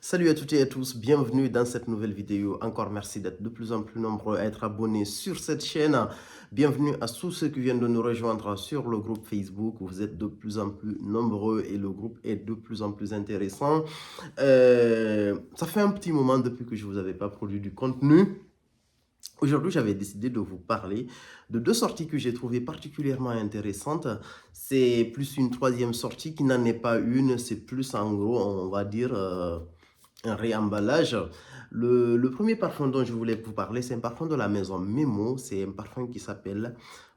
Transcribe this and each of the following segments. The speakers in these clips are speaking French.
Salut à toutes et à tous, bienvenue dans cette nouvelle vidéo. Encore merci d'être de plus en plus nombreux à être abonnés sur cette chaîne. Bienvenue à tous ceux qui viennent de nous rejoindre sur le groupe Facebook. Vous êtes de plus en plus nombreux et le groupe est de plus en plus intéressant. Ça fait un petit moment depuis que je ne vous avais pas produit du contenu. Aujourd'hui, j'avais décidé de vous parler de deux sorties que j'ai trouvées particulièrement intéressantes. C'est plus une troisième sortie qui n'en est pas une, c'est plus en gros, on va dire, un réemballage. Le premier parfum dont je voulais vous parler, c'est un parfum de la maison Memo. C'est un parfum qui s'appelle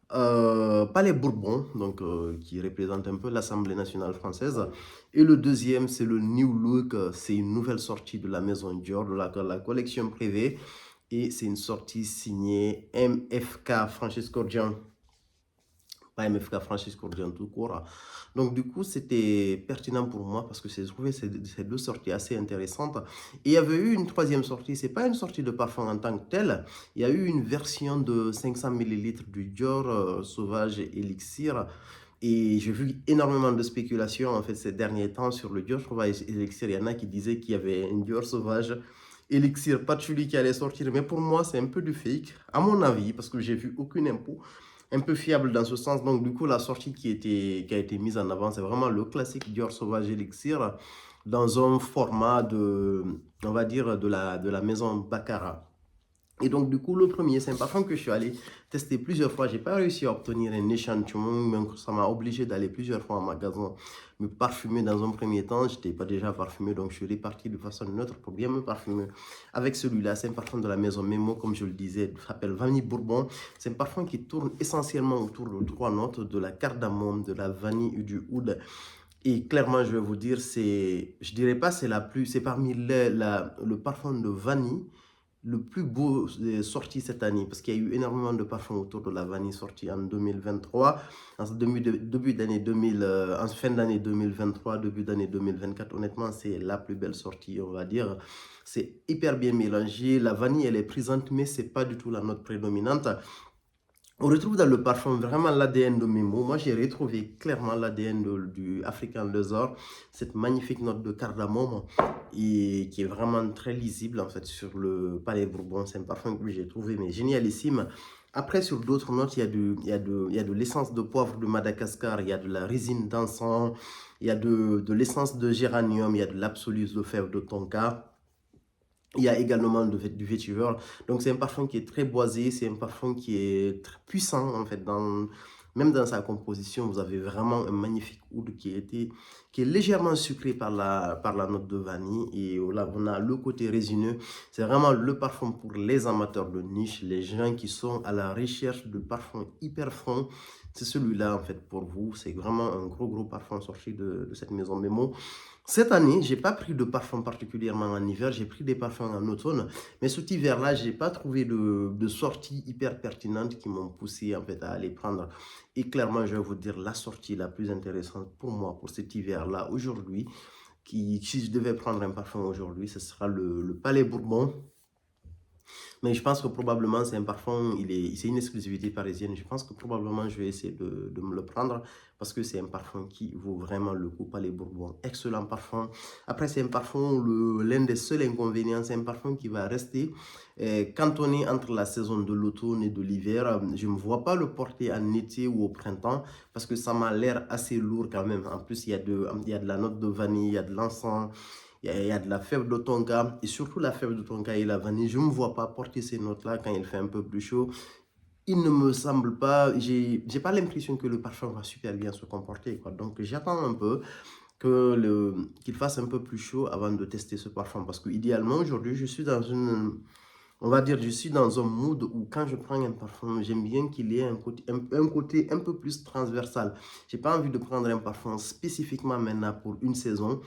Palais Bourbon, donc qui représente un peu l'Assemblée nationale française. Et le deuxième, c'est le New Look. C'est une nouvelle sortie de la maison Dior, de la collection privée. Et c'est une sortie signée MFK Francis Kurkdjian. Pas MFK Francis Kurkdjian tout court. Donc du coup, c'était pertinent pour moi parce que j'ai trouvé ces deux sorties assez intéressantes. Et il y avait eu une troisième sortie. C'est pas une sortie de parfum en tant que telle. Il y a eu une version de 500 millilitres du Dior Sauvage Elixir. Et j'ai vu énormément de spéculations en fait ces derniers temps sur le Dior Sauvage Elixir. Il y en a qui disaient qu'il y avait un Dior Sauvage Elixir Patchouli qui allait sortir. Mais pour moi, c'est un peu du fake, à mon avis, parce que j'ai vu aucune info un peu fiable dans ce sens. Donc, du coup, la sortie qui a été mise en avant, c'est vraiment le classique Dior Sauvage Elixir dans un format de, on va dire, de la maison Baccarat. Et donc, du coup, le premier, c'est un parfum que je suis allé tester plusieurs fois. Je n'ai pas réussi à obtenir un échantillon, donc ça m'a obligé d'aller plusieurs fois en magasin me parfumer dans un premier temps. Je n'étais pas déjà parfumé, donc je suis reparti de façon neutre pour bien me parfumer avec celui-là. C'est un parfum de la maison Memo, comme je le disais, il s'appelle Vanille Bourbon. C'est un parfum qui tourne essentiellement autour de trois notes, de la cardamome, de la vanille et du oud. Et clairement, je vais vous dire, je dirais pas c'est la plus, c'est parmi le parfum de vanille le plus beau sorti cette année, parce qu'il y a eu énormément de parfums autour de la vanille sortis en 2023, en début d'année 2000, en fin d'année 2023, début d'année 2024. Honnêtement, c'est la plus belle sortie, on va dire. C'est hyper bien mélangé. La vanille, elle est présente, mais c'est pas du tout la note prédominante. On retrouve dans le parfum vraiment l'ADN de Memo. Moi, j'ai retrouvé clairement l'ADN du African Leather, cette magnifique note de cardamome et qui est vraiment très lisible en fait sur le Palais Bourbon. C'est un parfum que j'ai trouvé mais génialissime. Après, sur d'autres notes, il y a de l'essence de poivre de Madagascar, il y a de la résine d'encens, il y a de l'essence de géranium, il y a de l'absolus de fève de tonka. Il y a également du vétiver. Donc, c'est un parfum qui est très boisé. C'est un parfum qui est très puissant, en fait. Même dans sa composition, vous avez vraiment un magnifique oud qui est légèrement sucré par la note de vanille. Et là, on a le côté résineux. C'est vraiment le parfum pour les amateurs de niche, les gens qui sont à la recherche de parfums hyper fins. C'est celui-là, en fait, pour vous. C'est vraiment un gros parfum sorti de cette maison Memo. Cette année, j'ai pas pris de parfum particulièrement en hiver, j'ai pris des parfums en automne, mais cet hiver-là, j'ai pas trouvé de sorties hyper pertinentes qui m'ont poussé en fait à aller prendre. Et clairement, je vais vous dire la sortie la plus intéressante pour moi pour cet hiver-là aujourd'hui, si je devais prendre un parfum aujourd'hui, ce sera le Palais Bourbon. Mais je pense que probablement c'est un parfum, c'est une exclusivité parisienne. Je pense que probablement je vais essayer de me le prendre parce que c'est un parfum qui vaut vraiment le coup. Palais Bourbon, excellent parfum. Après, c'est un parfum, l'un des seuls inconvénients, c'est un parfum qui va rester cantonné entre la saison de l'automne et de l'hiver. Je ne me vois pas le porter en été ou au printemps parce que ça m'a l'air assez lourd quand même. En plus, il y a de la note de vanille, il y a de l'encens. Il y a de la fève de tonka et surtout la fève de tonka et la vanille. Je ne me vois pas porter ces notes-là quand il fait un peu plus chaud. Il ne me semble pas, j'ai pas l'impression que le parfum va super bien se comporter, quoi. Donc j'attends un peu qu'il fasse un peu plus chaud avant de tester ce parfum. Parce que idéalement aujourd'hui, je suis dans on va dire, je suis dans un mood où quand je prends un parfum, j'aime bien qu'il ait un côté un peu plus transversal. J'ai pas envie de prendre un parfum spécifiquement maintenant pour une saison.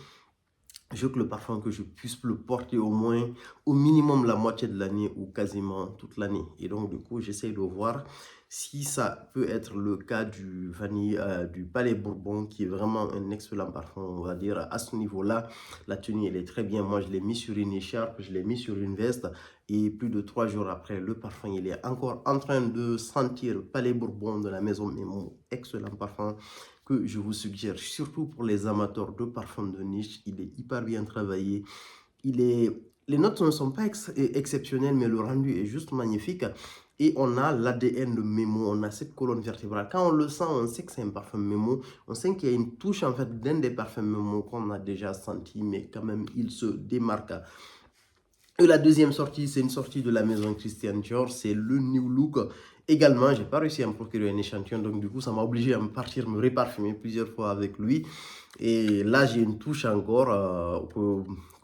Je veux que le parfum, que je puisse le porter au moins, au minimum la moitié de l'année ou quasiment toute l'année. Et donc, du coup, j'essaie de voir si ça peut être le cas du vanille, du Palais Bourbon, qui est vraiment un excellent parfum, on va dire. À ce niveau-là, la tenue, elle est très bien. Moi, je l'ai mis sur une écharpe, je l'ai mis sur une veste. Et plus de 3 jours après, le parfum, il est encore en train de sentir Palais Bourbon de la maison Memo. Excellent parfum que je vous suggère, surtout pour les amateurs de parfums de niche. Il est hyper bien travaillé. Les notes ne sont pas exceptionnelles, mais le rendu est juste magnifique. Et on a l'ADN de Memo, on a cette colonne vertébrale. Quand on le sent, on sait que c'est un parfum Memo. On sait qu'il y a une touche en fait d'un des parfums Memo qu'on a déjà senti, mais quand même, il se démarque. Et la deuxième sortie, c'est une sortie de la maison Christian Dior, c'est le New Look. Également, j'ai pas réussi à me procurer un échantillon, donc du coup, ça m'a obligé à me réparfumer plusieurs fois avec lui. Et là, j'ai une touche encore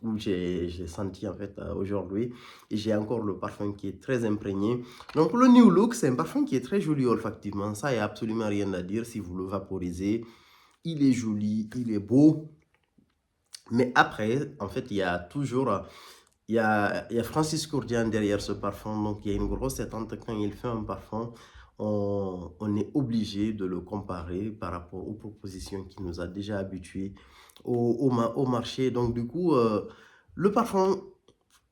où j'ai senti en fait aujourd'hui. Et j'ai encore le parfum qui est très imprégné. Donc, le New Look, c'est un parfum qui est très joli olfactivement. Ça, il n'y a absolument rien à dire si vous le vaporisez. Il est joli, il est beau. Mais après, en fait, il y a toujours il y a Francis Courdian derrière ce parfum, donc il y a une grosse attente quand il fait un parfum. On est obligé de le comparer par rapport aux propositions qu'il nous a déjà habitués au marché. Donc du coup, le parfum,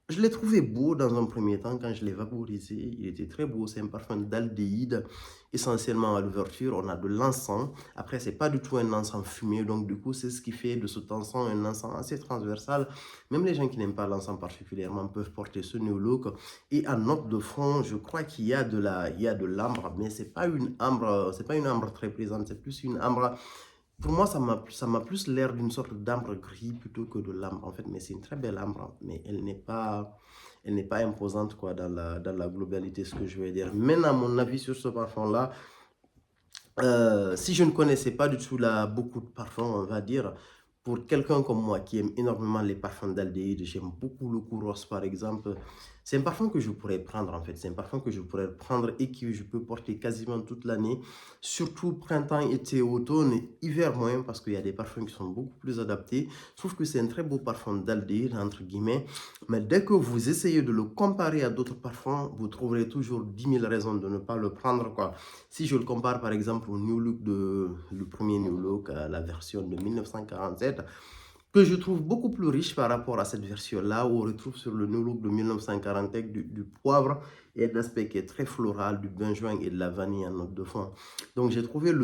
je l'ai trouvé beau dans un premier temps quand je l'ai vaporisé. Il était très beau. C'est un parfum d'aldéhyde. Essentiellement à l'ouverture, on a de l'encens. Après, c'est pas du tout un encens fumé. Donc, du coup, c'est ce qui fait de cet encens un encens assez transversal. Même les gens qui n'aiment pas l'encens particulièrement peuvent porter ce new look. Et en note de fond, je crois qu'il y a il y a de l'ambre, mais c'est pas une ambre très plaisante. C'est plus une ambre. Pour moi, ça m'a plus l'air d'une sorte d'ambre gris plutôt que de l'ambre, en fait. Mais c'est une très belle ambre, mais elle n'est pas imposante, quoi, dans la globalité, ce que je vais dire. Maintenant, mon avis sur ce parfum-là, si je ne connaissais pas du tout beaucoup de parfums, on va dire, pour quelqu'un comme moi qui aime énormément les parfums d'aldéhyde, j'aime beaucoup le Kouros par exemple. C'est un parfum que je pourrais prendre en fait. C'est un parfum que je pourrais prendre et que je peux porter quasiment toute l'année. Surtout printemps, été, automne, hiver moins parce qu'il y a des parfums qui sont beaucoup plus adaptés. Je trouve que c'est un très beau parfum d'aldéhyde entre guillemets. Mais dès que vous essayez de le comparer à d'autres parfums, vous trouverez toujours 10 000 raisons de ne pas le prendre, quoi. Si je le compare par exemple au New Look le premier New Look, la version de 1947, que je trouve beaucoup plus riche par rapport à cette version-là, où on retrouve sur le New Look de 1947 du poivre et un aspect qui est très floral, du benjoin et de la vanille en note de fond. Donc j'ai trouvé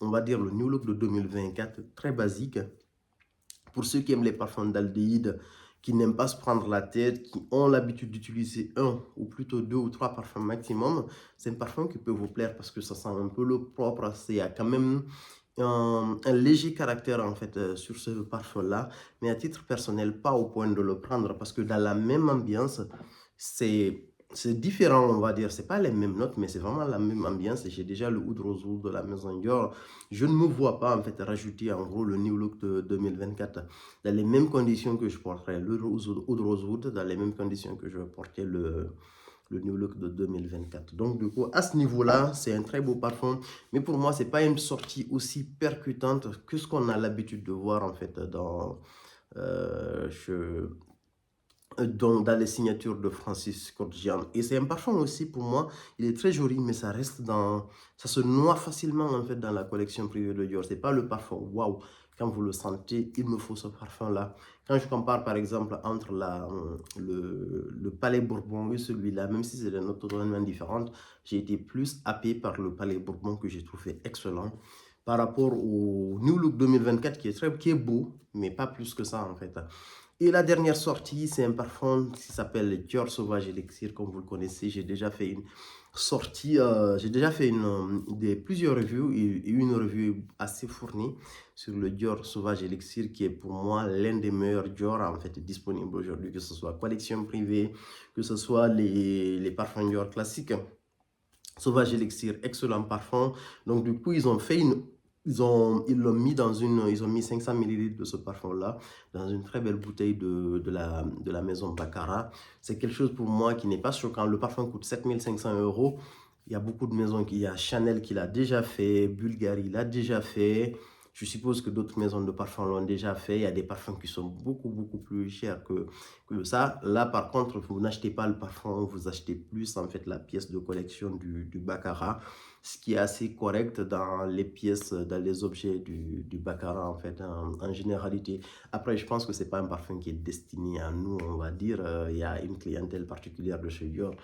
on va dire le New Look de 2024 très basique. Pour ceux qui aiment les parfums d'aldéhyde, qui n'aiment pas se prendre la tête, qui ont l'habitude d'utiliser un ou plutôt deux ou trois parfums maximum, c'est un parfum qui peut vous plaire parce que ça sent un peu le propre. Il y a quand même un léger caractère en fait sur ce parfum-là, mais à titre personnel, pas au point de le prendre parce que dans la même ambiance, c'est c'est différent, on va dire. C'est pas les mêmes notes, mais c'est vraiment la même ambiance. Et j'ai déjà le Oud Rosewood de la maison Dior. Je ne me vois pas en fait rajouter en gros le New Look de 2024 dans les mêmes conditions que je porterai le Oud Rosewood, dans les mêmes conditions que je vais porter le New Look de 2024. Donc, du coup, à ce niveau-là, c'est un très beau parfum. Mais pour moi, c'est pas une sortie aussi percutante que ce qu'on a l'habitude de voir, en fait, euh, je- dans les signatures de Francis Kurkdjian. Et c'est un parfum aussi, pour moi, il est très joli, mais ça reste ça se noie facilement, en fait, dans la collection privée de Dior. C'est pas le parfum, waouh, quand vous le sentez, il me faut ce parfum-là. Quand je compare, par exemple, entre le Palais Bourbon et celui-là, même si c'est des notes totalement différentes, j'ai été plus happé par le Palais Bourbon que j'ai trouvé excellent par rapport au New Look 2024 qui est beau, mais pas plus que ça, en fait. Et la dernière sortie, c'est un parfum qui s'appelle Dior Sauvage Elixir, comme vous le connaissez. J'ai déjà fait une sortie, j'ai déjà fait plusieurs reviews et une review assez fournie sur le Dior Sauvage Elixir, qui est pour moi l'un des meilleurs Dior en fait disponibles aujourd'hui, que ce soit collection privée, que ce soit les parfums Dior classiques. Sauvage Elixir, excellent parfum. Donc, du coup, ils l'ont mis ils ont mis 500 millilitres de ce parfum-là dans une très belle bouteille de la maison Baccarat. C'est quelque chose pour moi qui n'est pas choquant. Le parfum coûte 7 500 €. Il y a beaucoup de maisons, il y a Chanel qui l'a déjà fait, Bulgari l'a déjà fait. Je suppose que d'autres maisons de parfums l'ont déjà fait. Il y a des parfums qui sont beaucoup plus chers que ça. Là, par contre, vous n'achetez pas le parfum, vous achetez plus en fait la pièce de collection du Baccarat, ce qui est assez correct dans les pièces, dans les objets du Baccarat en fait, en généralité. Après, je pense que c'est pas un parfum qui est destiné à nous, on va dire. Il y a une clientèle particulière de chez Dior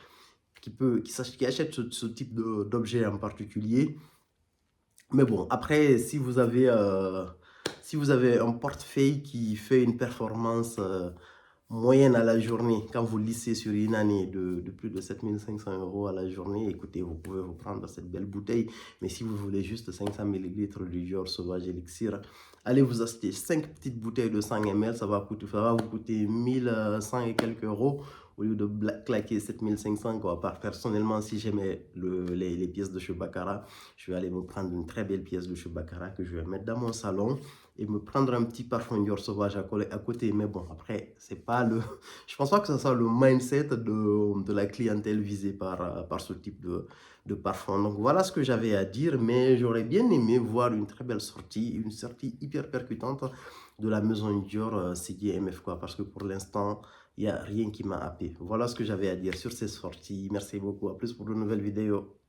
qui achète ce type d'objet en particulier. Mais bon, après, si vous avez un portefeuille qui fait une performance moyenne à la journée, quand vous lissez sur une année de plus de 7 500 € à la journée, écoutez, vous pouvez vous prendre cette belle bouteille. Mais si vous voulez juste 500 millilitres du Dior Sauvage Elixir, allez vous acheter 5 petites bouteilles de 100 ml. Ça va vous coûter 1100 et quelques euros au lieu de claquer 7 500 quoi. Personnellement, si j'aimais les pièces de chez Baccarat, je vais aller me prendre une très belle pièce de chez Baccarat que je vais mettre dans mon salon et me prendre un petit parfum Dior Sauvage à côté. Mais bon, après, c'est pas le... Je pense pas que ce soit le mindset de la clientèle visée par ce type de parfum. Donc voilà ce que j'avais à dire, mais j'aurais bien aimé voir une très belle sortie, une sortie hyper percutante de la maison Dior CDMF, quoi, parce que pour l'instant, il n'y a rien qui m'a happé. Voilà ce que j'avais à dire sur ces sorties. Merci beaucoup. À plus pour de nouvelles vidéos.